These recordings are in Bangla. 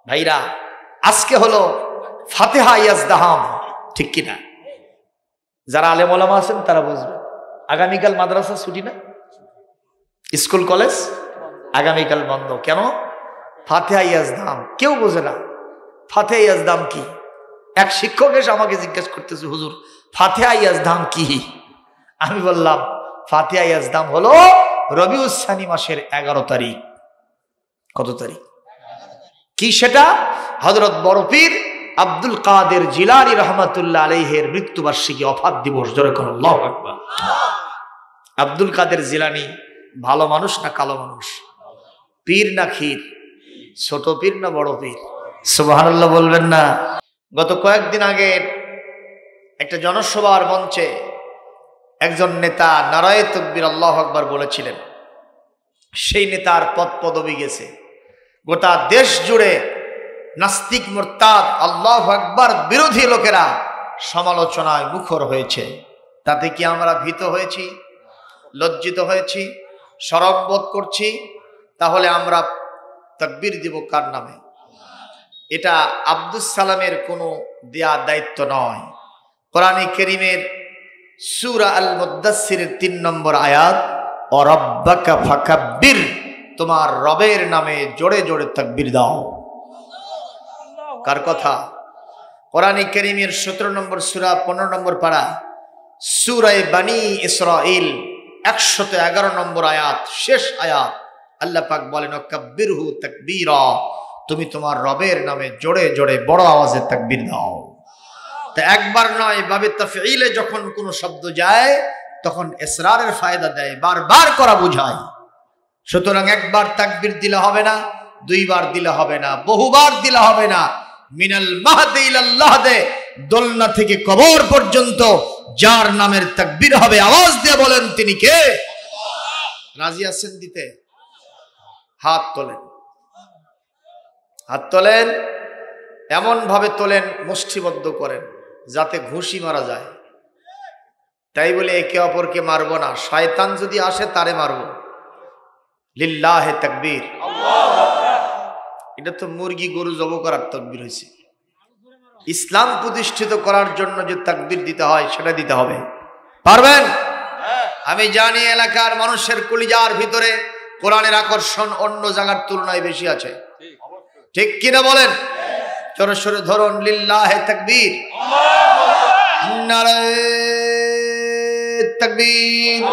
ভাইরা, আজকে হলো ফাতিহা ইয়াজদাহাম, ঠিক কিনা? যারা আলেম ওলামা আছেন তারা বুঝবে। আগামীকাল মাদ্রাসা ছুটি না, স্কুল কলেজ আগামীকাল বন্ধ। কেন? ফাতিহা ইয়াজদাহাম। কেউ বোঝে না ফাতিহা ইয়াজদাহাম কি। এক শিক্ষক এসে আমাকে জিজ্ঞেস করতেছে, হুজুর ফাতিহা ইয়াজদাহাম কি? আমি বললাম ফাতিহা ইয়াজদাহাম হলো রবিউল সানি মাসের 11 তারিখ। কত তারিখ? কি সেটা? হযরত বড় পীর আব্দুল কাদের জিলানী রহমাতুল্লাহ আলাইহির মৃত্যুবার্ষিকী, ওফাত দিবস। জোরে কোন আল্লাহু আকবার। আব্দুল কাদের জিলানী ভালো মানুষ না কালো মানুষ? পীর না ক্ষীর? ছোট পীর না বড় পীর? সুবহানাল্লাহ বলবেন না? গত কয়েকদিন আগে একটা জনসভার মঞ্চে একজন নেতা নারায়ে তাকবীর আল্লাহু আকবার বলেছিলেন। সেই নেতার পদ পদবি গেছে, গোটা দেশ জুড়ে নাস্তিক মুরতাদ আল্লাহু আকবার বিরোধী লোকেরা সমালোচনায় মুখর হয়েছে। তাতে কি আমরা ভীত হয়েছি, লজ্জিত হয়েছি, শরম বোধ করছি? তাহলে আমরা তাকবীর দিব কার নামে? এটা আব্দুস সালামের কোনো দেয়া দায়িত্ব নয়। কোরআনে কারীমের সূরা আল মুদ্দাসসিরের 3 নম্বর আয়াত, ও রাব্বাকা ফাকাব্বির, তোমার রবের নামে জোরে জোরে তাকবীর দাও। কার কথা? কোরআনে কারীমের 17 নম্বর সূরা 15 নম্বর পারা সূরা বানী ইসরাঈল 111 নম্বর আয়াত, শেষ আয়াত, আল্লাহ পাক বলেন কাব্বিরহু তাকবীরা, তুমি তোমার রবের নামে জোরে জোরে বড় আওয়াজে তাকবীর দাও। তা একবার নয়, বাবে তাফঈলে যখন কোনো শব্দ যায় তখন ইসরারের ফায়দা দেয়, বারবার করা বোঝায়। সুতরাং একবার তাকবীর দিলে হবে না, দুইবার দিলে হবে না, বহুবার দিলে হবে না। মিনাল মাহদি ইলাল লাহদে, দোলনা থেকে কবর পর্যন্ত যার নামের তাকবীর হবে, আওয়াজ দিয়ে বলেন তিনি কে? রাজি আছেন দিতে? হাত তোলেন, হাত তোলেন, এমন ভাবে তোলেন মুষ্টিবদ্ধ করেন যাতে ঘুষি মারা যায়। তাই বলে একে অপরকে মারবো না, শয়তান যদি আসে তারে মারবো। লিল্লাহে তাকবীর। এটা তো মুরগি গরু জব করার তাকবীর হয়েছে। ইসলাম প্রতিষ্ঠিত করার জন্য যে তাকবীর দিতে হয় সেটা দিতে হবে। পারবেন? আমি জানি এলাকার মানুষের কলিজার ভিতরে কোরআনের আকর্ষণ অন্য জায়গার তুলনায় বেশি আছে, ঠিক কিনা বলেন? জোরে সোরে ধরুন লিল্লাহে তাকবীর, নারায়ে তাকবীর,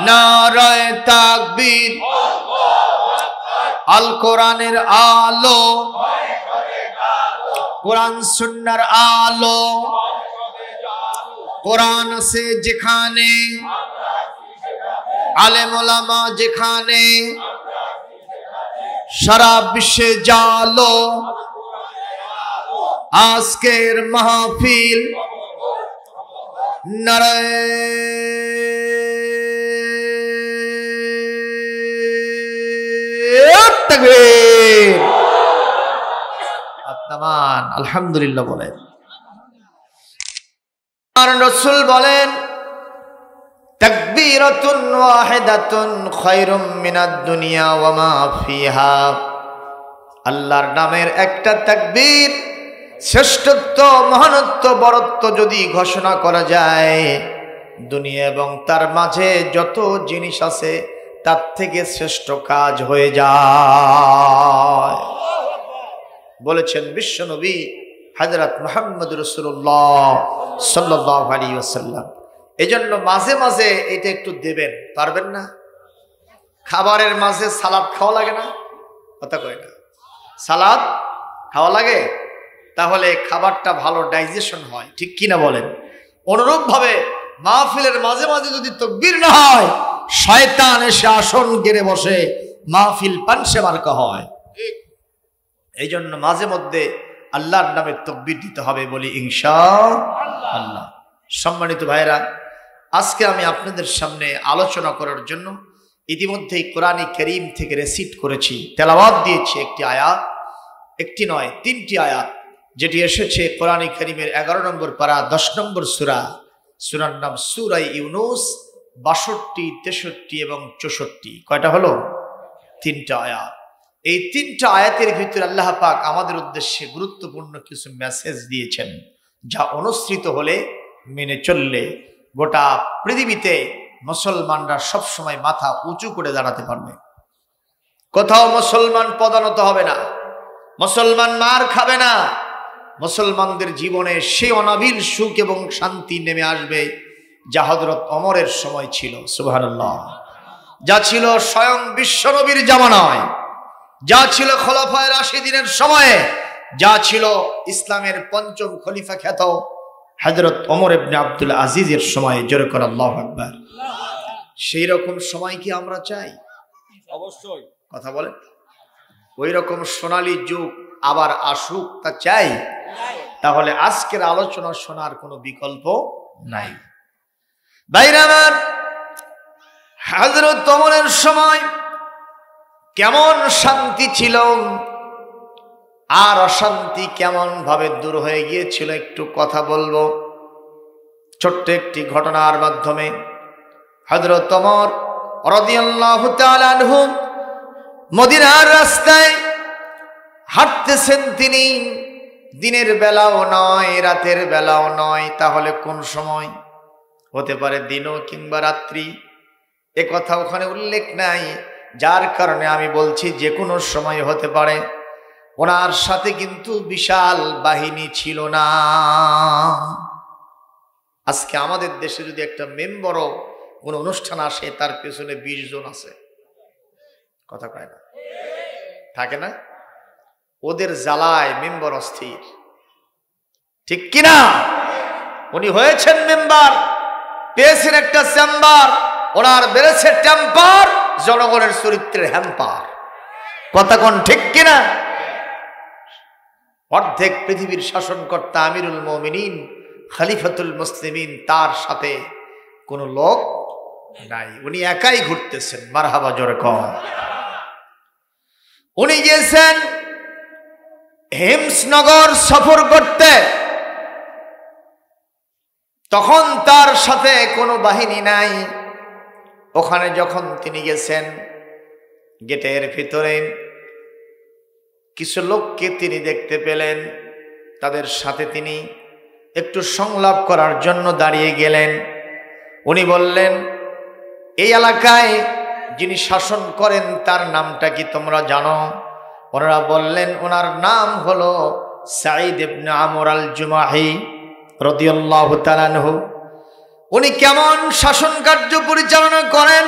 নারায়ে তাকবীর। আল কোরআনের আলো, কোরআন সুন্নাহর আলো, কোরআন সে যেখানে, আলেম ওলামা যেখানে, সারা বিশ্বে জালো আজকের মাহফিল। নারায়ে তাকবীর। আপনামান আলহামদুলিল্লাহ বলেন। আর রাসূল বলেন তাকবীরাতুন ওয়াহিদাতুন খায়রুম মিনাদ দুনিয়া ওয়া মা ফিহা। আল্লাহর নামের একটা তাকবীর, শ্রেষ্ঠত্ব, মহানত্ব, বরত্ব যদি ঘোষণা করা যায়, দুনিয়া এবং তার মাঝে যত জিনিস আছে তার থেকে শ্রেষ্ঠ কাজ হয়ে যায়। বলেছেন বিশ্বনবী হযরত মুহাম্মদ রাসূলুল্লাহ সাল্লাল্লাহু আলাইহি ওয়াসাল্লাম। এজন্য মাঝে মাঝে এটা একটু দেবেন। পারবেন না? খাবারের মাঝে সালাদ খাওয়া লাগে না? কথা কয় না? সালাদ খাওয়া লাগে, তাহলে খাবারটা ভালো ডাইজেশন হয়, ঠিক কিনা বলেন? অনুরূপ ভাবে মাহফিলের মাঝে মাঝে যদি তাকবীর না হয়, শয়তান এসে আসন গেড়ে বসে, মাহফিল পানসে মার্কা হয়। এই জন্য মাঝে মধ্যে আল্লাহর নামে তাকবীর দিতে হবে বলি ইনশাআল্লাহ। সম্মানিত ভাইরা, আজকে আমি আপনাদের সামনে আলোচনা করার জন্য ইতিমধ্যেই কোরআনে কারীম থেকে রেসিট করেছি, তেলাওয়াত দিয়েছি একটি আয়াত, একটি নয় 3টি আয়াত, যেটি এসেছে কোরআনে কারীমের 11 নম্বর পারা 10 নম্বর সূরা। সূরার নাম সূরা ইউনূস, 62, 63 এবং 64। কয়টা হলো? 3টা আয়াত। এই তিনটা আয়াতের ভিতরে আল্লাহ পাক আমাদের উদ্দেশ্যে গুরুত্বপূর্ণ কিছু মেসেজ দিয়েছেন, যা অনুসৃত হলে, মেনে চললে গোটা পৃথিবীতে মুসলমানরা সবসময় মাথা উঁচু করে দাঁড়াতে পারবে। কোথাও মুসলমান পদানত হবে না, মুসলমান মার খাবে না, মুসলমানদের জীবনে সে অনাবিল সুখ এবং শান্তি নেমে আসবে যা হযরত ওমরের সময় ছিল। সুবহানাল্লাহ। যা ছিল স্বয়ং বিশ্বনবীর জামানায়, যা ছিল খোলাফায়ে রাশিদিনের সময়ে, যা ছিল ইসলামের পঞ্চম খলিফা খ্যাত হযরত ওমর ইবনে আব্দুল আজিজের সময়ে। জোরে করে আল্লাহু আকবার। সেই রকম সময় কি আমরা চাই? অবশ্যই। কথা বলেন। ওই রকম সোনালী যুগ আবার আসুক, তা চাই? তাহলে আজকের আলোচনা শোনার কোনো বিকল্প নাই। ভাইরা আমার, হযরত ওমরের সময় কেমন শান্তি ছিল আর অশান্তি কেমন ভাবে দূর হয়ে গিয়েছিল একটু কথা বলবো ছোট্ট একটি ঘটনার মাধ্যমে। হযরত ওমর রাদিয়াল্লাহু তাআলা আনহু মদিনার রাস্তায় হাঁটতেছেন। তিনি দিনের বেলাও নয়, রাতের বেলাও নয়, তাহলে কোন সময় হতে পারে? দিনও কিংবা রাত্রি, এ কথা ওখানে উল্লেখ নাই, যার কারণে আমি বলছি যে কোনো সময় হতে পারে। ওনার সাথে কিন্তু বিশাল বাহিনী ছিল না। আজকে আমাদের দেশে যদি একটা মেম্বারও কোন অনুষ্ঠান আসে, তার পেছনে 20 জন আছে। কথা কয় না? থাকে না? ওদের জ্বালায় মেম্বার অস্থির, ঠিক কিনা? উনি হয়েছেন মেম্বার, পেয়েছেন একটা চেম্বার, ওনার বেড়েছে টেম্পার, জনগণের চরিত্রের হ্যাম্পার। কথা কোন ঠিক কিনা? অর্ধেক পৃথিবীর শাসনকর্তা আমিরুল মুমিনিন খলিফাতুল মুসলিমিন, তার সাথে কোনো লোক নাই, উনি একাই ঘুরতেছেন। মারহাবা, জোরে কম। উনি গিয়েছেন হিমসনগর সফর করতে, তখন তার সাথে কোনো বাহিনী নাই। ওখানে যখন তিনি গেছেন, গেটের ভিতরে কিছু লোককে তিনি দেখতে পেলেন, তাদের সাথে তিনি একটু সংলাপ করার জন্য দাঁড়িয়ে গেলেন। উনি বললেন, এই এলাকায় যিনি শাসন করেন তার নামটা কি তোমরা জানো? ওনারা বললেন, ওনার নাম হলো সাঈদ ইবনে আমর আল জুমাহি রাদিয়াল্লাহু তাআলা আনহু। উনি কেমন শাসন কার্য পরিচালনা করেন?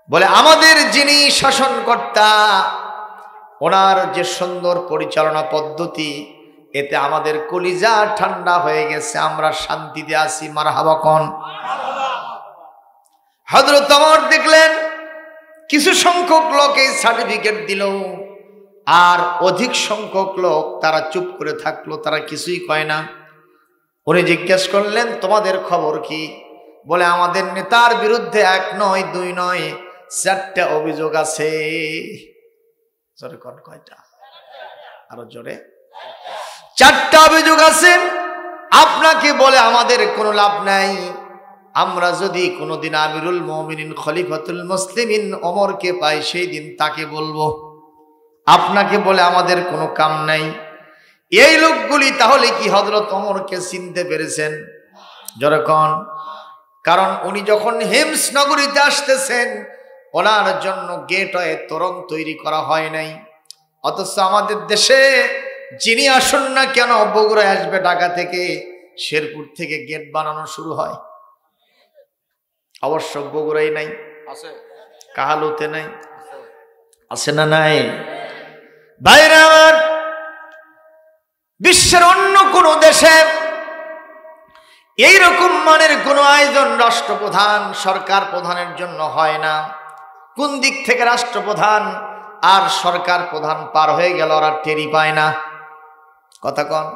বলে, আমাদের যিনি শাসনকর্তা, ওনার যে সুন্দর পরিচালনা পদ্ধতি, এতে আমাদের কলিজা ঠান্ডা হয়ে গেছে, আমরা শান্তিতে আছি। মারহাবা কোন? হযরত ওমর দেখলেন কিছু সংখ্যক লোক এই সার্টিফিকেট দিল, আর অধিক সংখ্যক লোক তারা চুপ করে থাকলো, তারা কিছুই কয় না। উনি জিজ্ঞেস করলেন, তোমাদের খবর কি? বলে, আমাদের নেতার বিরুদ্ধে 1 নয় 2 নয় 4টা অভিযোগ আছে। জোরে কোন? কয়টা? আরো জোরে। 4টা অভিযোগ আছে। আপনাকে বলে আমাদের কোনো লাভ নাই। আমরা যদি কোনোদিন আমিরুল মুমিনিন খলিফাতুল মুসলিমিন ওমরকে পাই, সেই দিন তাকে বলবো। আপনাকে বলে আমাদের কোনো কাম নাই। এই লোকগুলি তাহলে কি হযরত ওমরকে চিনতে পেরেছেন? যখন, কারণ উনি যখন হিমস নগরীতে আসতেছেন, ওনার জন্য গেট হয়ে তোরণ তৈরি করা হয় নাই। অথচ আমাদের দেশে যিনি আসুন না কেন, বগুড়ায় আসবে ঢাকা থেকে, শেরপুর থেকে গেট বানানো শুরু হয়। অবশ্য বগুড়াই নাই, আছে। কাহালুতে নাই, আছে না? নাই। বাইরে আমার বিশ্বের অন্য কোন দেশে এইরকম মানের কোন আয়োজন রাষ্ট্রপ্রধান, সরকার প্রধানের জন্য হয় না। কোন দিক থেকে রাষ্ট্রপ্রধান আর সরকার প্রধান পার হয়ে গেল, ওরা টেরি পায় না। কথা কন?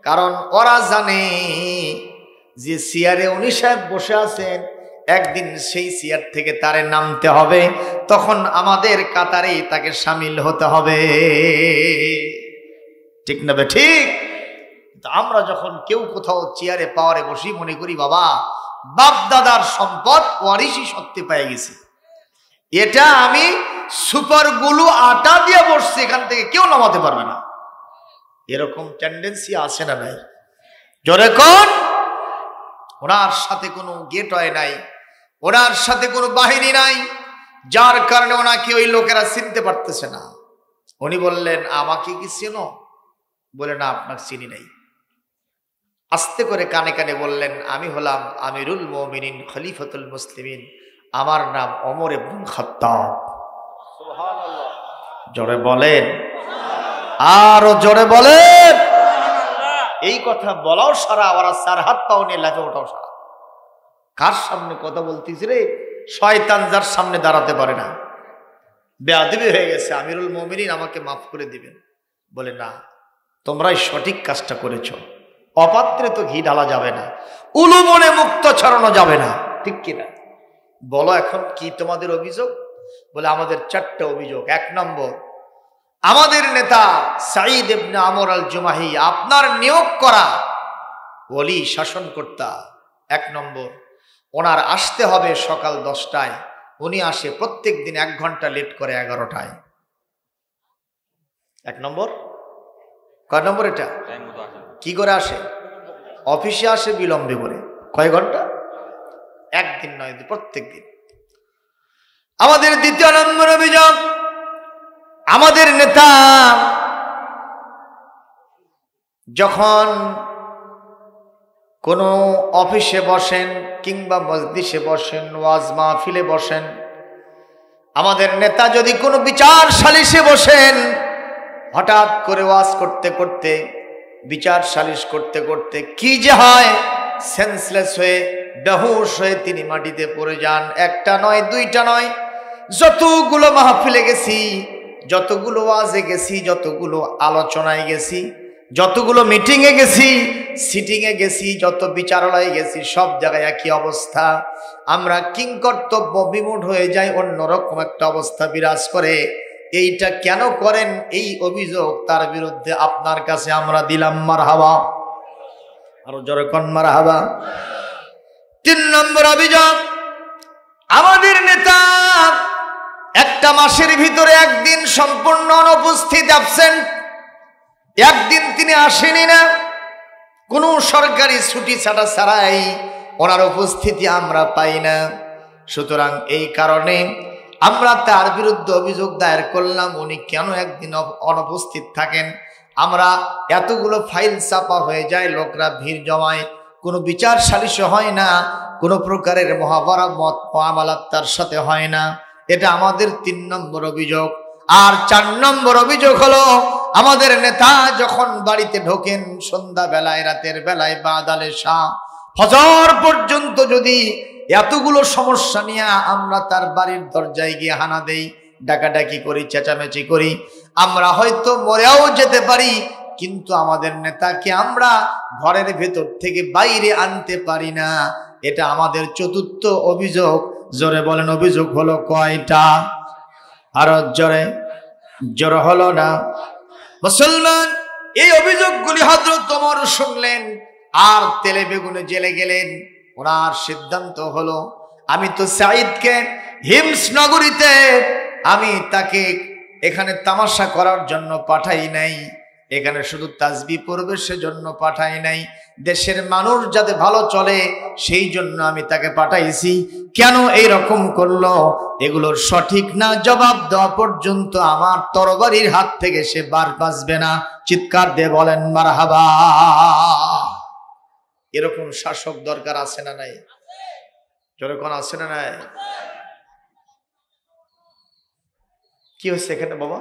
কারণ ওরা জানে যে চেয়ারে উনি সাহেব বসে আছেন, একদিন সেই চেয়ার থেকে তারে নামতে হবে, তখন আমাদের কাতারে তাকে সামিল হতে হবে। ঠিক না? ঠিক। আমরা যখন কেউ কোথাও চেয়ারে পাওয়ারে বসি, মনে করি বাবা বাপ দাদার সম্পদ ওয়ারিশি সত্যি পেয়ে গেছি। এটা আমি সুপার গুলো আটা দিয়ে বসছে, এখান থেকে কেউ নামাতে পারবে না। এরকম টেন্ডেন্সি আছে না নাই? জোরে কোন? ওনার সাথে কোনো গেটওয়ে নাই, ওনার সাথে কোনো বাহিনী নাই, যার কারণে ওনাকে ওই লোকেরা চিনতে পারতেছে না। উনি বললেন, আমাকে কি চেনো? বলে, না, আপনাকে চিনি নাই। আস্তে করে কানে কানে বললেন, আমি হলাম আমিরুল মুমিনিন খলিফাতুল মুসলিমিন, আমার নাম ওমর ইবনে খাত্তাব। সুবহানাল্লাহ। জোরে বলেন, আরো জোরে বলেন। এই কথা বলাও সারা, ওরা চার হাত পাও নিয়ে লাফে ওঠাও সারা। কার সামনে কথা বলতেছি রে? শয়তান যার সামনে দাঁড়াতে পারে না। বেয়াদবি হয়ে গেছে, আমিরুল মুমিনিন আমাকে মাফ করে দিবেন। বলে, না, তোমরাই সঠিক কাজটা করেছো। অপাত্রে তো ঘি ঢালা যাবে না, উলুমনে মুক্ত ছড়ানো যাবে না, ঠিক কিনা? বলো এখন কি তোমাদের অভিযোগ? বলে, আমাদের 4টা অভিযোগ। 1 নম্বর, আমাদের নেতা সাঈদ ইবনে আমর আল জুমাহি আপনার নিয়োগ করা ওলি শাসনকর্তা। 1 নম্বর, ওনার আসতে হবে সকাল 10টায়, উনি আসে প্রত্যেক দিন 1 ঘন্টা লেট করে 11টায়। 1 নম্বর। কয় নম্বর এটা? কি করে আসে? অফিসে আসে বিলম্বে করে। কয় ঘন্টা? 1 দিন নয়, প্রত্যেক দিন। আমাদের 2 নম্বর অভিযোগ, আমাদের নেতা যখন কোনো অফিসে বসেন কিংবা মজলিসে বসেন, ওয়াজ মাহফিলে বসেন, আমাদের নেতা যদি কোনো বিচার সালিশে বসেন, হঠাৎ করে ওয়াজ করতে করতে, বিচার সালিশ করতে করতে কি যে হয়, সেন্সলেস হয়ে, বেহুশ হয়ে তিনি মাটিতে পড়ে যান। 1টা নয়, 2টা নয়, যতগুলো মাহফিলে গেছি, যতগুলো ওয়াজে গেছি, যতগুলো আলোচনায় গেছি, যতগুলো মিটিংয়ে গেছি, সিটিংয়ে গেছি, যত বিচারালয়ে গেছি, সব জায়গায় একই অবস্থা। আমরা কিংকর্তব্য বিমূঢ় হয়ে যাই, অন্যরকম একটা অবস্থা বিরাজ করে। এইটা কেন করেন? এই অভিযোগ তার বিরুদ্ধে আপনার কাছে আমরা দিলাম। মারহাবা, আরো জোরে কোন মারহাবা। 3 নম্বর অভিযোগ, আমাদের নেতা 1টা মাসের ভিতরে 1 দিন সম্পূর্ণ অনুপস্থিত, অ্যাবসেন্ট। 1 দিন তিনি আসেনি না, কোনো সরকারি ছুটি ছাড়া ছাড়াই ওনার উপস্থিতি আমরা পাই না। সুতরাং এই কারণে আমরা তার বিরুদ্ধে অভিযোগ দায়ের করলাম, উনি কেন 1 দিন অনুপস্থিত থাকেন। আমরা এতগুলো ফাইল চাপা হয়ে যায়, লোকরা ভিড় জমায়, কোনো বিচার সালিশ হয় না, কোনো প্রকারের মুআমালাত তার সাথে হয় না। এটা আমাদের 3 নম্বর অভিযোগ। আর 4 নম্বর অভিযোগ হলো, আমাদের নেতা যখন বাড়িতে ঢোকেন সন্ধ্যা বেলায়, রাতের বেলায়, বাদালে শাহ ফজর পর্যন্ত যদি এতগুলো সমস্যা নিয়ে আমরা তার বাড়ির দরজায় গিয়ে হানা দেই, ডাকাডাকি করি, চেঁচামেচি করি, আমরা হয়তো মরেও যেতে পারি, কিন্তু আমাদের নেতাকে আমরা ঘরের ভেতর থেকে বাইরে আনতে পারি না। এটা আমাদের 4র্থ অভিযোগ। জোরে বলেন, অভিযোগ হলো কয়টা? আর জোরে জোরে হলো না? মুসলমান, এই অভিযোগগুলি হযরত ওমর শুনলেন আর তেলে বেগুনে জেলে গেলেন। ওনার সিদ্ধান্ত হলো, আমি তো সাঈদকে হিমস নগরীতে আমি তাকে এখানে তামাশা করার জন্য পাঠাই নাই, এখানে শুধু তাসবিহ পড়বে সেজন্য পাঠাই নাই, দেশের মানুষ যাতে ভালো চলে সেই জন্য আমি তাকে পাঠাইছি। কেন এই রকম করলো এগুলোর সঠিক না জবাব দেওয়া পর্যন্ত আমার তরবারির হাত থেকে সে বার বাঁচবে না। চিৎকার দিয়ে বলেন মারহাবা। এরকম শাসক দরকার আছে না নাই? যখন আছে না নাই? কি হচ্ছে এখানে বাবা?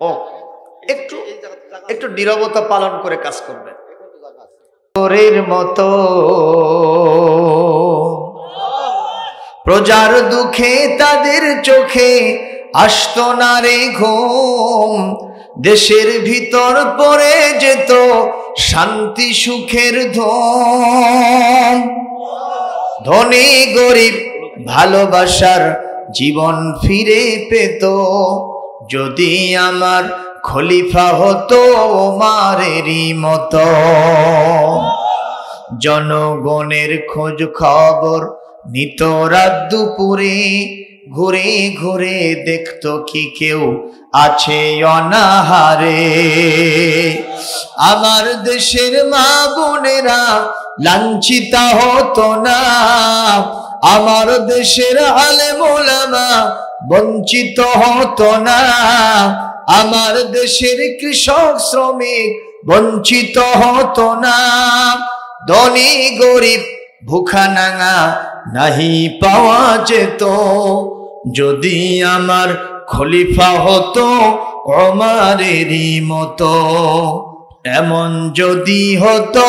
ও একটু একটু নীরবতা পালন করে কাজ করবে। মতো প্রজার দুঃখে তাদের চোখে আসতো না রে ঘুম, দেশের ভিতর পড়ে যেত শান্তি সুখের ধন, ধনী গরিব ভালোবাসার জীবন ফিরে পেত, যদি আমার খলিফা হতো ওমরেরই মতো। জনগণের খোঁজ খবর নিত রাত দুপুরে, ঘুরে ঘুরে দেখতো কি কেউ আছে অনাহারে। আমার দেশের মা বোনেরা লাঞ্ছিতা হতো না, আমার দেশের আলেম ওলামা বঞ্চিত হতো না, আমার দেশের কৃষক শ্রমিক বঞ্চিত হতো না। ধনী গরিব ভুখা নাঙা নাহি পাওয়া যেত, যদি আমার খলিফা হতো ওমরেরই মতো। এমন যদি হতো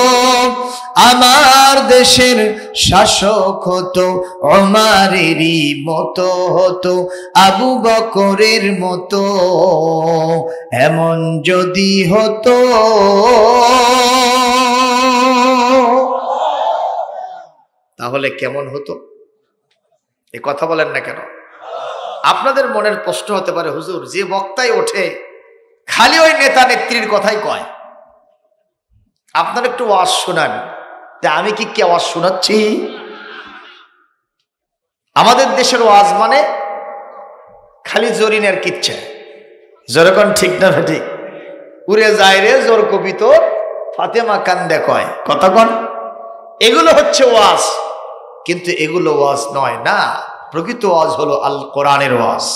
আমার দেশের শাসক হতো ওমরেরই মতো, হতো আবু বকরের মতো। এমন যদি হতো, তাহলে কেমন হতো? এ কথা বলেন না কেন? আপনাদের মনের প্রশ্ন হতে পারে, হুজুর যে বক্তাই ওঠে খালি ওই নেতা নেত্রীর কথাই কয়, আপনারা একটু ওয়াজ শোনান। তা আমি কি ওয়াজ শোনাচ্ছি? আমাদের দেশের ওয়াজ মানে খালি জরিনের কিচ্ছা, যেরকম ঠিক না ঠিক উড়ে যায় রে জোর কবিত ফাতেমা কান্দে কয়, কথা কন। এগুলো হচ্ছে ওয়াজ, কিন্তু এগুলো ওয়াজ নয় না। প্রকৃত ওয়াজ হলো আল কোরআনের ওয়াজ।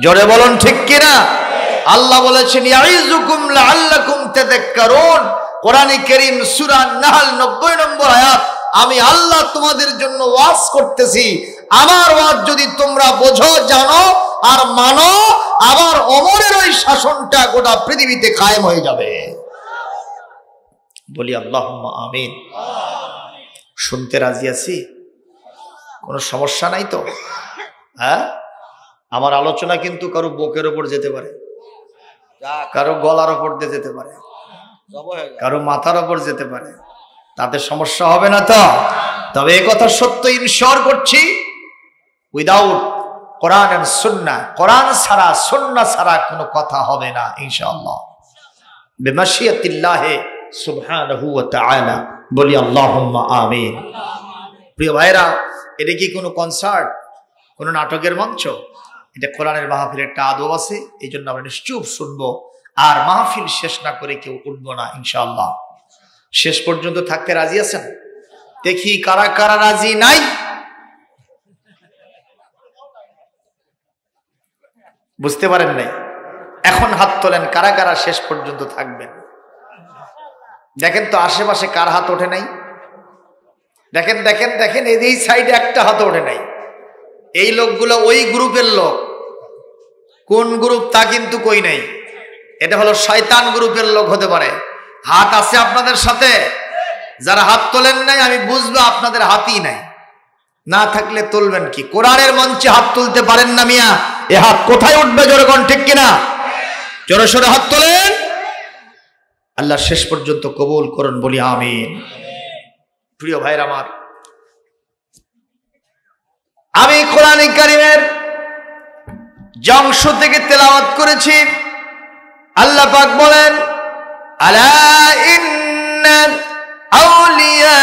জোরে বলুন ঠিক কিনা? আল্লাহ বলেছেন ইয়াইযুকুম লাআল্লাকুম তাযাক্কারুন। কোরআনে কারীম সূরা নাহল 90 নম্বর আয়াত। আমি আল্লাহ তোমাদের জন্য ওয়াজ করতেছি, আমার ওয়াজ যদি তোমরা বোঝো, জানো আর মানো, আবার ওমরের ওই শাসনটা গোটা পৃথিবীতে কায়েম হয়ে যাবে। বলি আল্লাহুম্মা আমিন। শুনতে রাজি আছি? কোনো সমস্যা নাই তো? হ্যাঁ, আমার আলোচনা কিন্তু কারো বুকের ওপর যেতে পারে, কারো গলার ওপর দিয়ে যেতে পারে, কারো মাথার ওপর যেতে পারে, তাতে সমস্যা হবে না তো? তবে এই কথা সত্য ইনশিওর করছি, উইদাউট কোরআন এন্ড সুন্নাহ, কোরআন ছাড়া সুন্নাহ ছাড়া কোনো কথা হবে না ইনশাআল্লাহ, বিমাশিয়াতিল্লাহ সুবহানাহু ওয়া তাআলা। বলি আল্লাহুম্মা আমিন। প্রিয় ভাইরা, এটা কি কোনো কনসার্ট, কোনো নাটকের মঞ্চ? এটা কোরআনের মাহফিলের একটা আদব আছে, এই জন্য আমরা নিশ্চুপ শুনবো, আর মাহফিল শেষ না করে কেউ উঠবো না ইনশাআল্লাহ। শেষ পর্যন্ত থাকতে রাজি আছেন? দেখি কারা কারা রাজি নাই। বুঝতে পারেন নাই? এখন হাত তোলেন কারা কারা শেষ পর্যন্ত থাকবেন। দেখেন তো আশেপাশে কার হাত ওঠে নাই? দেখেন দেখেন দেখেন, এই সাইডে একটা হাত ওঠে নাই। এই লোকগুলো ওই গ্রুপের লোক। কোন গ্রুপ তা কিন্তু কই নাই, এটা হলো শয়তান গ্রুপের লোক হতে পারে। হাত আছে আপনাদের সাথে? যারা হাত তোলেন নাই, আমি বুঝবো আপনাদের হাতই নাই। না থাকলে তুলবেন কি? কোরআনের মঞ্চে হাত তুলতে পারেন না মিয়া, এ হাত কোথায় উঠবে? জোরে কোন ঠিক কিনা? জোরে সোরে হাত তোলেন। আল্লাহ শেষ পর্যন্ত কবুল করুন, বলি আমিন। প্রিয় ভাইরা আমার, আমি কোরআনে কারীমের যে অংশ থেকে তেলাওয়াত করেছি, আল্লাহ পাক বলেন আলা ইন্না আউলিয়া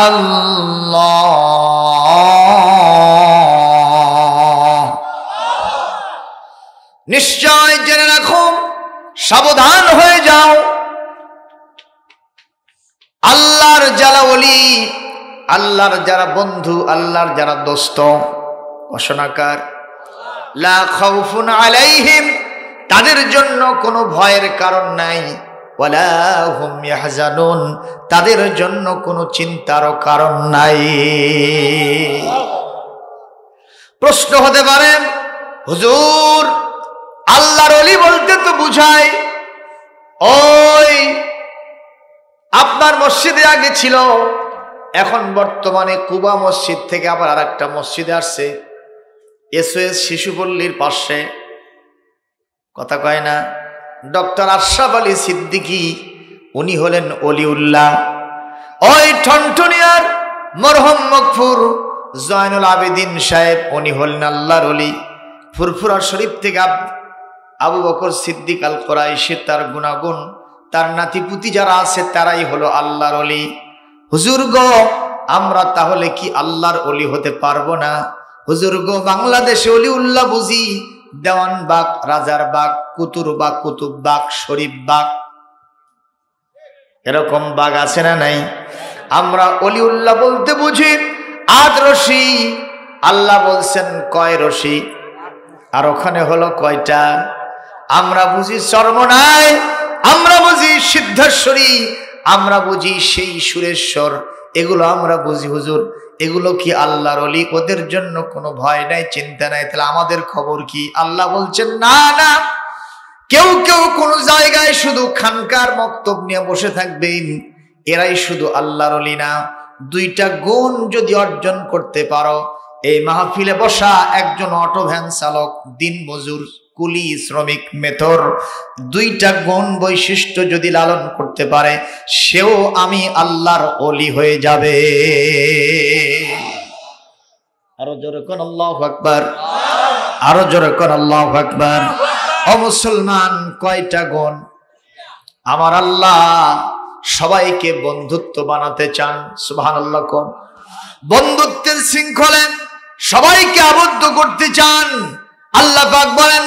আল্লাহ, নিশ্চয় জেনে রাখো, সাবধান হয়ে যাও, আল্লাহর যারা ওলি, আল্লাহর যারা বন্ধু, আল্লাহর যারা দোস্ত, ঘোষণাকার, লা খাউফুন আলাইহিম, তাদের জন্য কোনো ভয়ের কারণ নাই, ওয়ালা হুম ইয়াহজানুন, তাদের জন্য কোনো চিন্তারও কারণ নাই। প্রশ্ন হতে পারে, হুজুর আল্লাহর ওলি বলতে তো বুঝায় ওই আপনার মসজিদে আগে ছিল, এখন বর্তমানে কুবা মসজিদ থেকে আবার আর একটা মসজিদে আসছে, SOS শিশুপল্লীর পাশে, কথা কয় না? ডক্টর আশরাফ আলী সিদ্দিকী, উনি হলেন অলিউল্লাহ। ওই ঠনঠনিয়ার মরহুম মগফুর জয়নুল আবেদিন সাহেব, উনি হলেন আল্লাহর ওলি। ফুরফুরা শরীফ থেকে আবু বকর সিদ্দিক আল কুরাইশি, তার গুণাগুণ, তার নাতিপুতি যারা আছে তারাই হলো আল্লাহর ওলি। হুজুর গো, আমরা তাহলে কি আল্লাহর ওলি হতে পারবো না? হুজুর গো, বাংলাদেশে অলিউল্লাহ বুঝি দেওয়ান বাগ, রাজার বাগ, কুতুর বাগ, কুতুব বাগ, শরীফ বাগ, এরকম বাগ আছে না নাই? আমরা অলিউল্লাহ বলতে বুঝি 8 রশি। আল্লাহ বলছেন কয় রশি? আর ওখানে হলো কয়টা? আমরা বুঝি চরমনাই, আমরা বুঝি সিদ্ধেশ্বরী, আমরা বুঝি সেই সুরেশ্বর, এগুলো আমরা বুঝি। হুজুর, এগুলো কি আল্লাহর ওলি? ওদের জন্য কোনো ভয় নাই, চিন্তা নাই, তাহলে আমাদের খবর কি? আল্লাহ বলছেন না না, কেউ কেউ কোন জায়গায় শুধু খানকার বক্তব্য নিয়ে বসে থাকবেন, এরাই শুধু আল্লাহর ওলি না। 2টা গুণ যদি অর্জন করতে পারো, এই মাহফিলে বসা একজন অটো ভ্যান চালক, দিনমজুর, কুলি শ্রমিক, মেথর, 2টা গুণ বৈশিষ্ট্য যদি লালন করতে পারে, সেও আমি আল্লাহর ওলি হয়ে যাবে। আরো জোরে কোন আল্লাহু আকবার, আরো জোরে কোন আল্লাহু আকবার। ও মুসলমান, কয়টা গুণ? আমার আল্লাহ সবাইকে বন্ধুত্ব বানাতে চান, সুবহানাল্লাহ। কোন বন্ধুত্বের শৃঙ্খলে সবাইকে আবদ্ধ করতে চান। আল্লাহ পাক বলেন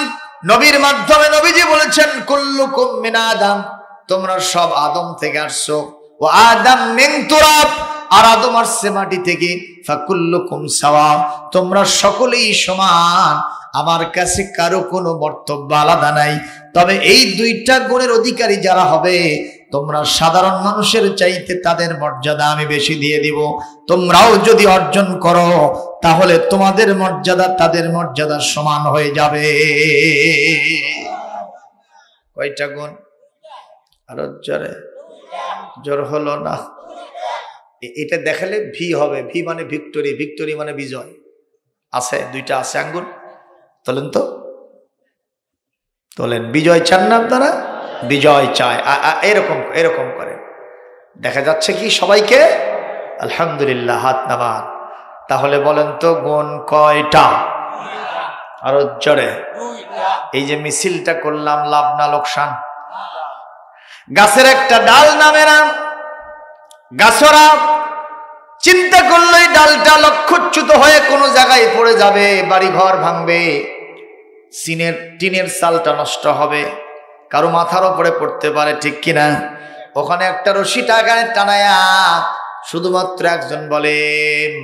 নবীর মাধ্যমে, নবীজি বলেছেন কুল্লুকুম মিন আদম, তোমরা সব আদম থেকে আসছো, ও আদম মিন তুরাব, আর আদম আসছে মাটি থেকে, ফাকুল্লুকুম সাওয়া, তোমরা সকলেই সমান, আমার কাছে কারো কোনো বক্তব্য আলাদা নাই। তবে এই 2টা গুণের অধিকারী যারা হবে, তোমরা সাধারণ মানুষের চাইতে তাদের মর্যাদা আমি বেশি দিয়ে দিব। তোমরাও যদি অর্জন করো, তাহলে তোমাদের মর্যাদা তাদের মর্যাদার সমান হয়ে যাবে। কয়টা গুণ? আরো জোরে, জোর হলো না। এটা দেখালে ভি হবে, ভি মানে ভিক্টোরি, ভিক্টোরি মানে বিজয়। আছে 2টা আছে আঙ্গুল, তোলেন তো, তোলেন। বিজয় চান না আপনারা? বিজয় চায়, এরকম এরকম করে দেখা যাচ্ছে কি সবাইকে? আলহামদুলিল্লাহ, হাত নামান। তাহলে বলেন তো গুণ কয়টা? আরো জোরে। এই যে মিছিলটা করলাম, লাভ না লোকসান? গাছের একটা ডাল নামে না, গাছরা চিন্তা করলো এই ডালটা লক্ষ্যচ্যুত হয়ে কোনো জায়গায় পড়ে যাবে, বাড়ি ঘর ভাঙবে, টিনের চালটা নষ্ট হবে, কারো মাথার উপরে পড়তে পারে, ঠিক কিনা? ওখানে একটা রশি টাকায় টানায়া শুধুমাত্র একজন বলে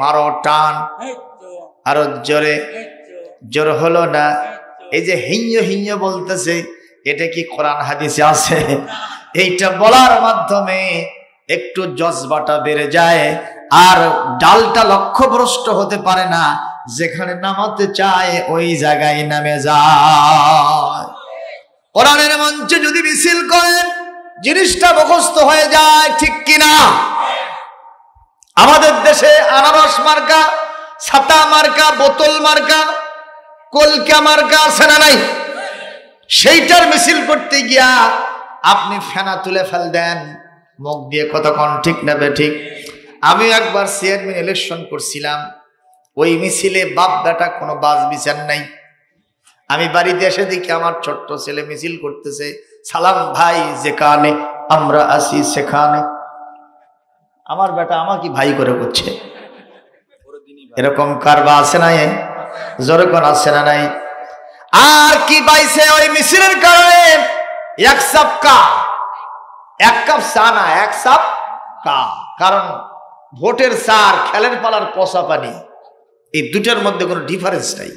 মারো, টান। আরো জোরে, জোর হলো না? এই যে হিঞ্জ হিঞ্জ বলতেছে, এটা কি কোরআন হাদিসে আছে? এইটা বলার মাধ্যমে একটু জজবাটা বেড়ে যায়, আর ডালটা লক্ষ্যভ্রষ্ট হতে পারে না, যেখানে নামাতে চায় ওই জায়গায় নামে যায়। কোরআনের মঞ্চে যদি মিছিল করেন, জিনিসটা মুখস্থ হয়ে যায়, ঠিক কিনা? আমাদের দেশে আনারস মার্কা, ছাতা মার্কা, বোতল মার্কা, কলকা মার্কা আছে না নাই? সেইটার মিছিল করতে গিয়া আপনি ফেনা তুলে ফেল দেন মুখ দিয়ে, কতক্ষণ, ঠিক না ঠিক? আমি একবার চেয়ারম্যান ইলেকশন করছিলাম, ওই মিছিলে বাপ বেটা কোনো বাস বিচার নাই। আমি বাড়িতে এসে দেখি আমার ছোট্ট ছেলে মিছিল করতেছে, সালাম ভাই, যেখানে আমরা আসি সেখানে। আমার বেটা আমাকে ভাই করে করছে। এরকম কারবা আছে না? জোরে কোন আছে না নাই? আর কি পাইছে ওই মিছিলের কারণে? এক কাপ চা না, 1 কাপ কা। কারণ ভোটের চা আর খেলের পালার পচা পানি, এই 2টার মধ্যে কোনো ডিফারেন্স নাই।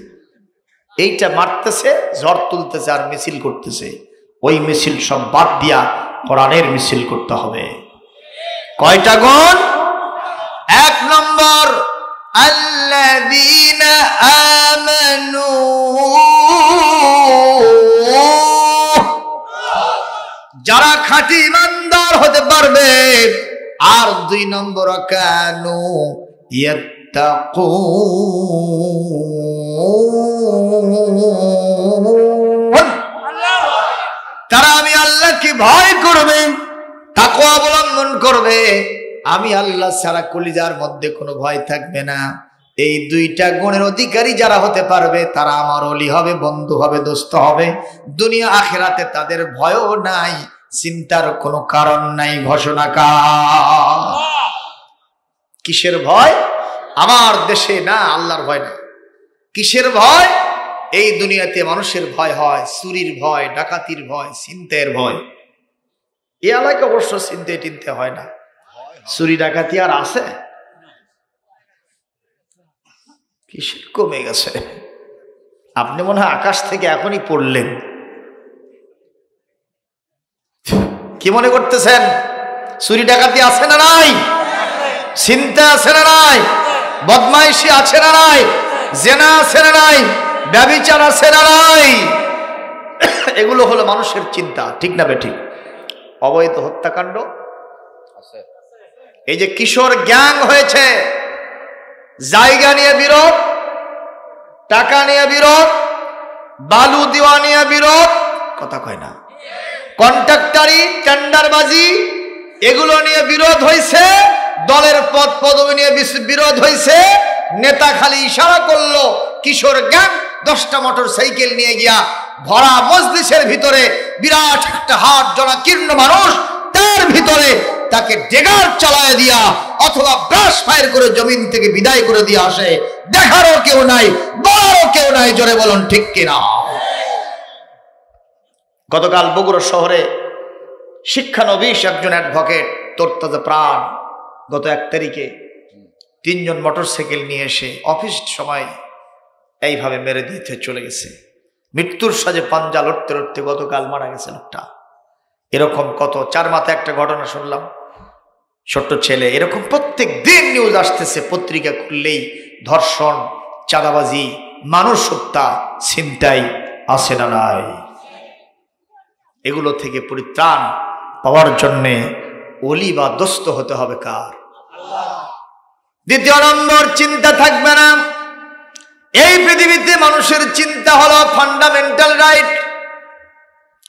এইটা মারতেছে, ঝড় তুলতেছে আর মিছিল করতেছে। ওই মিছিল সব বাদ দিয়া কোরআনের মিছিল করতে হবে। কয়টা গুণ? 1 নম্বর, আল্লাযীনা আমানু, যারা খাঁটি ইমানদার হতে পারবে। আর 2 নম্বর, কানু ইয়াত্তাকুন, তারা আমি আল্লাহকে ভয় করবে, তাকওয়া অবলম্বন করবে। আমি আল্লাহ ছাড়া কলিজার মধ্যে কোনো ভয় থাকবে না। এই 2টা গুণের অধিকারী যারা হতে পারবে, তারা আমার ওলি হবে, বন্ধু হবে, দোস্ত হবে। দুনিয়া আখিরাতে তাদের ভয়ও নাই, চিন্তার কোনো কারণ নাই। ঘোষণা কার? কিসের ভয়? আমার দেশে না, আল্লাহর ভয় না। কিসের ভয়? এই দুনিয়াতে মানুষের ভয় হয় চুরির ভয়, ডাকাতির ভয়, ছিনতাইয়ের ভয়। এই এলাকায় অবশ্য ছিনতাই টিনতে হয় না, চুরি ডাকাতি আর আছে? কিসের কমে গেছে? আপনি মনে হয় আকাশ থেকে এখনই পড়লেন। কি মনে করতেছেন? চুরি ডাকাতি আছে না নাই? ছিনতাই আছে না নাই? বদমাইশি আছে না নাই? জেনা আছে না নাই? ব্যভিচার আছে না নাই? এগুলো হলো মানুষের চিন্তা, ঠিক না বেঠিক? অবৈধ হত্যাকাণ্ড আছে। এই যে কিশোর গ্যাং হয়েছে, জায়গা নিয়ে বিরোধ, টাকা নিয়ে বিরোধ, বালু দেওয়া নিয়ে বিরোধ, কথা কয় না, কন্ট্রাক্টরি, টেন্ডারবাজি, এগুলো নিয়ে বিরোধ হয়েছে। দলের পদ পদবি নিয়ে বিরোধ হয়েছে। নেতা খালি ইশারা করলো, কিশোর গ্যাং 10টা মোটর সাইকেল নিয়ে গিয়া ভরা মজলিসের ভিতরে বিরাট একটা হাট জনাকীর্ণ মানুষ, তার ভিতরে তাকে ডেগার চালায় দিয়া অথবা ব্রাশ ফায়ার করে জমিন থেকে বিদায় করে দিয়ে আসে। দেখারও কেউ নাই, বলারও কেউ নাই। জোরে বলুন ঠিক কিনা? গতকাল বগুড়া শহরে শিক্ষানবিশ একজন অ্যাডভোকেট তরতাজা প্রাণ গত 1 তারিখে 3 জন মোটরসাইকেল নিয়ে এসে অফিস সময় এইভাবে মেরে দিতে চলে গেছে। মৃত্যুর সাজে পাঞ্জা লড়তে লড়তে গতকাল মারা গেছে লোকটা। এরকম কত 4 মাথা একটা ঘটনা শুনলাম, ছোট্ট ছেলে। এরকম প্রত্যেক দিন নিউজ আসতেছে, পত্রিকা খুললেই ধর্ষণ, চাঁদাবাজি, মানুষ হত্যা, ছিনতাই আছে না নাই? এগুলো থেকে পরিত্রাণ পাওয়ার জন্যে ওলি বা দোস্ত হতে হবে কার? দ্বিতীয় নম্বর, চিন্তা থাকবে না। এই পৃথিবীতে মানুষের চিন্তা হলো ফান্ডামেন্টাল রাইট,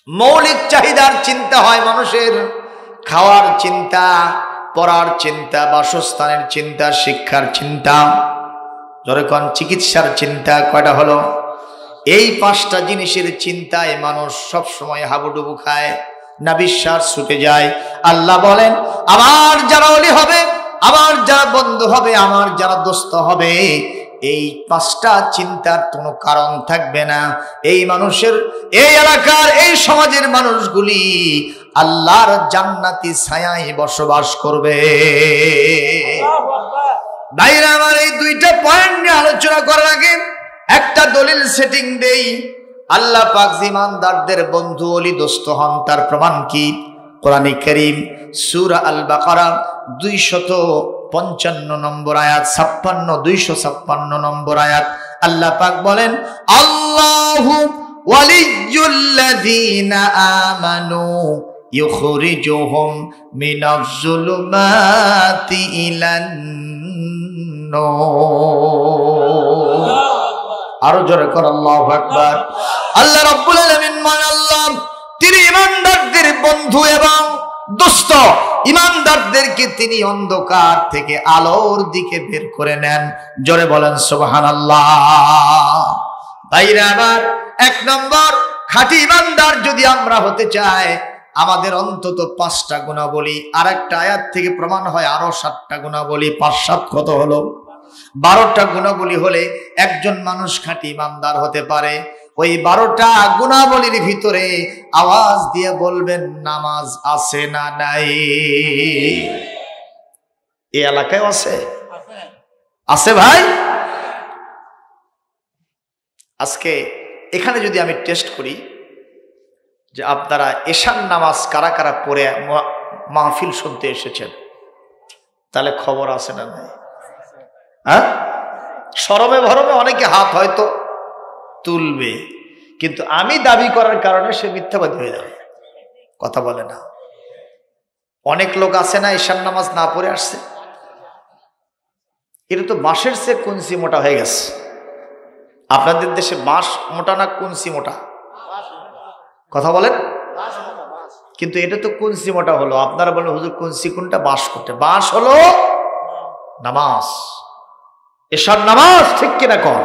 মৌলিক চাহিদার চিন্তা হয় মানুষের। খাওয়ার চিন্তা, পড়ার চিন্তা, বাসস্থানের চিন্তা, শিক্ষার চিন্তা, যখন চিকিৎসার চিন্তা। কয়টা হলো? এই 5টা জিনিসের চিন্তায় মানুষ সব সময় হাবুডুবু খায়, না বিশ্বাস ছুটে যায়। আল্লাহ বলেন, আমার যারা ওলি হবে, আমার যারা বন্ধু হবে, আমার যারা দোস্ত হবে, এই 5টা চিন্তার কোনো কারণ থাকবে না। এই মানুষের, এই এলাকার, এই সমাজের মানুষগুলি আল্লাহর জান্নাতি ছায়ায় বসবাস করবে। ভাইরা আমার, এই 2টা পয়েন্ট নিয়ে আলোচনা করার আগে একটা দলিল সেটিং দেই। আল্লাহ পাক ইমানদারদের বন্ধু ওলি দোস্ত হন, তার প্রমাণ কি? কোরআনে কারীম সূরা আল বাকারা 255 নম্বর আয়াত, 256 নম্বর আয়াত। আল্লাহ পাক বলেন, আল্লাহু ওয়ালিয়্যুল্লাযীনা আমানু ইউখরিজুহুম মিনাজ যুলুমাতি ইলান নূর। আরো জোরে কর আল্লাহু আকবার। আল্লাহ রাব্বুল আলামিন মান আল্লাহ, তিনি ইমানদারদের বন্ধু এবং দোস্ত। ইমানদারদেরকে তিনি অন্ধকার থেকে আলোর দিকে বের করে নেন। জোরে বলেন সুবহানাল্লাহ। ভাইরা আমার, 1 নম্বর, খাঁটি ইমানদার যদি আমরা হতে চাই, আমাদের অন্তত 5টা গুণাবলী। আর একটা আয়াত থেকে প্রমাণ হয় আরো 7টা গুণাবলী। 5 7 কত হলো? 12টা গুণাবলী হলে একজন মানুষ খাঁটি ইমানদার হতে পারে। ওই 12টা গুণাবলীর ভিতরে আওয়াজ দিয়ে বলবেন, নামাজ আছে না নাই? এই এলাকায় আছে? আছে ভাই? আজকে এখানে যদি আমি টেস্ট করি যে আপনারা এশার নামাজ কারা কারা পড়ে মাহফিল শুনতে এসেছেন, তাহলে খবর আছে না নাই? হ্যাঁ, শরমে ভরমে অনেকে হাত হয়তো তুলবে, কিন্তু আমি দাবি করার কারণে সে মিথ্যাবাদী হয়ে যাবে, কথা বলে না। অনেক লোক আছে না এশার নামাজ না পড়ে আসছে। এটা তো বাঁশের চেয়ে কুঞ্চি মোটা হয়ে গেছে। আপনাদের দেশে বাঁশ মোটা না কুঞ্চি মোটা? কথা বলেন। কিন্তু এটা তো কুঞ্চি মোটা হলো। আপনারা বলেন হুজুর কুঞ্চি কোনটা, বাঁশ কোনটা? বাঁশ হলো নামাজ, এশার নামাজ, ঠিক কিনা কর?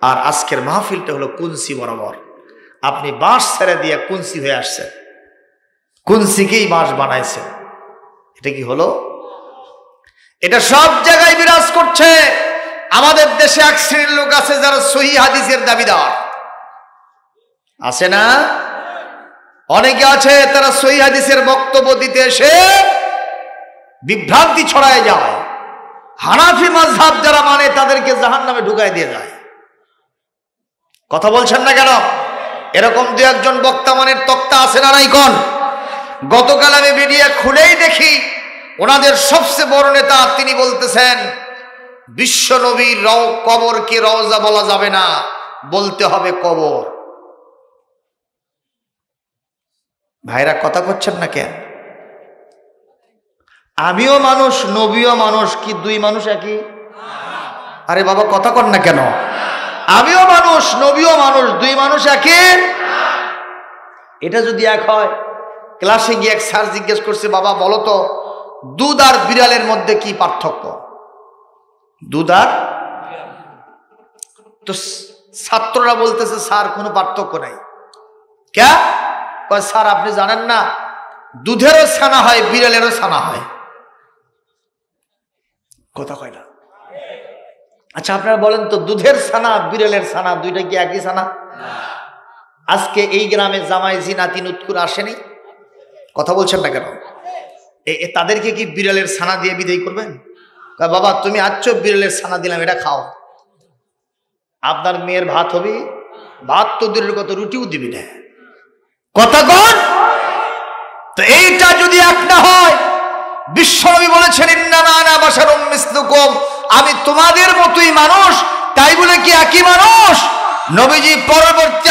আর আজকের মাহফিলটা হলো কুঞ্চি বরাবর। আপনি বাঁশ ছেড়ে দিয়ে কুঞ্চি হয়ে আসছেন, কুঞ্চিকেই বাঁশ বানাইছেন। এটা কি হলো? এটা সব জায়গায় বিরাজ করছে। আমাদের দেশে এক শ্রেণীর লোক আছে যারা সহিহ হাদিসের দাবিদার, আছে না? অনেকে আছে তারা সহিহ হাদিসের বক্তব্য দিতে এসে বিভ্রান্তি ছড়ায় যায়। হানাফি মাযহাব যারা মানে তাদেরকে জাহান্নামে ঢুকায় দিয়ে যায়। কথা বলছেন না কেন? এরকম দু একজন বক্তা মানের তক্তা আছে না নাই কোন? গতকাল আমি মিডিয়া খুলেই দেখি ওনাদের সবচেয়ে বড় নেতা তিনি বলতেছেন বিশ্ব নবীর কবরকে রওজা বলা যাবে না, বলতে হবে কবর। ভাইরা কথা করছেন না কেন? আমিও মানুষ, নবীও মানুষ, কি দুই মানুষ একই? আরে বাবা কথা কর না কেন? আমিও মানুষ, নবীও মানুষ, দুই মানুষ একই? এটা যদি এক হয়, ক্লাসে গিয়ে এক স্যার জিজ্ঞেস করছে, বাবা বলো তো দুধ আর বিড়ালের মধ্যে কি পার্থক্য? দুধ আর, তো ছাত্ররা বলতেছে স্যার কোনো পার্থক্য নাই। কে? স্যার আপনি জানেন না দুধেরও ছানা হয়, বিড়ালেরও ছানা হয়। কথা কয় না। আচ্ছা আপনারা বলেন তো দুধের ছানা বিড়ালের ছানা দুইটা কি একই ছানা? আজকে এই গ্রামে জামাই জিনা তিন উৎকুর আসেনি, কথা বলছেন না কেন? তাদেরকে কি বিড়ালের ছানা দিয়ে বিদায় করবেন? বাবা তুমি আচ্ছো বিড়ালের ছানা দিলাম, এটা খাও। আপনার মেয়ের ভাত হবে, ভাত তো দূরের কত রুটিও দিবি না। কথা কন। তো এইটা যদি এক না হয়, বিশ্বনবী বলেছেন ইন্নামা আনা বাশারুম মিসলুকুম, আমি তোমাদের মতোই মানুষ, তাই বলে কি একই মানুষ? নবীজি পরবর্তী